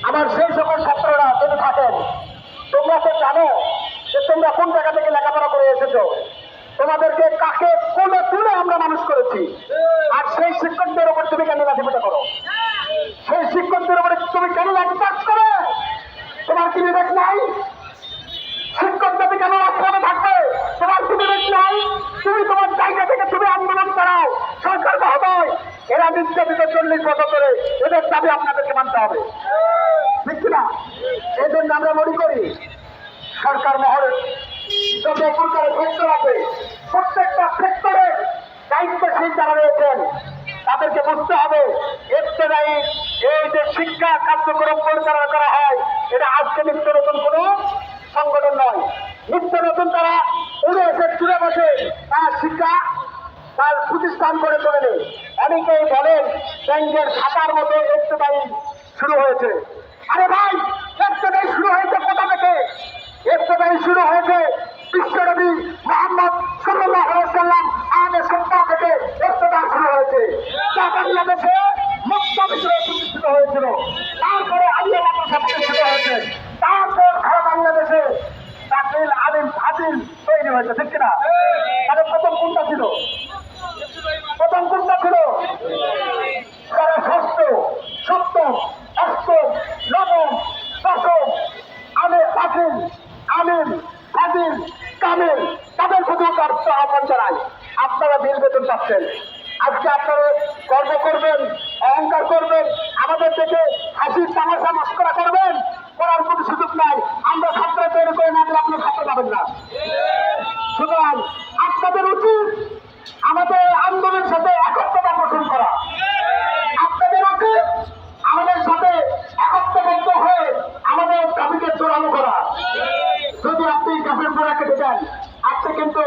আমার সেই সকল ছাত্ররা যদি থাকেন, তোমরা তো জানো যে তোমরা কোন জায়গা থেকে লেখাপড়া করে এসেছো, তোমাদেরকে কাকে কোলে তুলে আমরা মানুষ করেছি। আর সেই শিক্ষকদের উপর তুমি কেন লাঠিপেটা করো? সেই শিক্ষকদের উপরে তুমি কেন লাঠিচার্জ করো? তোমার কি বিবেক নাই? শিক্ষক জাতি কেন রাজপথে থাকবে? তোমার কি বিবেক নাই? তুমি তোমার জায়গা থেকে তুমি আন্দোলন করাও, সরকার মহোদয় এরা নির্যাতিত 40 বছর ধরে, এদের দাবি আপনাদেরকে মানতে হবে, ঠিক না? এই জন্য আমরা মনে করি সরকার মহলের যত প্রকারের সেক্টর আছে, প্রত্যেকটা সেক্টরে দায়িত্বশীল যারা রয়েছেন তাদেরকে বুঝতে হবে ইবতেদায়ী এই যে শিক্ষা কার্যক্রম পরিচালনা করা হয়, এটা আজকে নিত্য নতুন কোন সংগঠন নয়। নিত্য নতুন তারা উড়ে এসে চুড়ে বসে তার শিক্ষা তার প্রতিষ্ঠান করে তোলেন। অনেকেই বলেন ব্যাংকের খাতার মতো ইবতেদায়ী শুরু হয়েছে। আরে ভাই, ইবতেদায়ী শুরু হয়েছে কোথা থেকে? ইবতেদায়ী শুরু হয়েছে বিশ্বনবী মুহাম্মদ সাল্লাল্লাহু আলাইহি ওয়াসাল্লাম আগে সপ্তাহ থেকে ইবতেদা শুরু হয়েছে। যা বাংলাদেশে মক্কা বিদ্রোহ প্রতিষ্ঠিত হয়েছিল, তারপরে আলিয়া মাদ্রাসা প্রতিষ্ঠিত হয়েছে, তারপর সারা বাংলাদেশে দাখিল আলিম ফাজিল তৈরি হয়েছে, ঠিক কিনা? তাহলে প্রথম কোনটা ছিল? প্রথম কোনটা ছিল? তারা ষষ্ঠ, সপ্তম, অষ্টম, নবম, দশম ফাজিল আলিম ফাজিল কামিল তাদের প্রতি আহ্বান জানাই। আপনারা বিল বেতন পাচ্ছেন, আজকে আপনারা গর্ব করবেন, অহংকার করবেন, আমাদের থেকে হাসির তামাশা মস্করা করবেন, করার কোনো সুযোগ নাই। আমরা ছাত্র তৈরি করে না দিলে আপনি ছাত্র পাবেন না। সুতরাং আপনাদের উচিত আমাদের আন্দোলনের সাথে একত্রতা পোষণ করা। আপনাদের উচিত আমাদের সাথে একত্রবদ্ধ হয়ে আমাদের দাবিকে জোরালো করা। যদি আপনি কাফের পড়া কেটে দেন, আপনি কিন্তু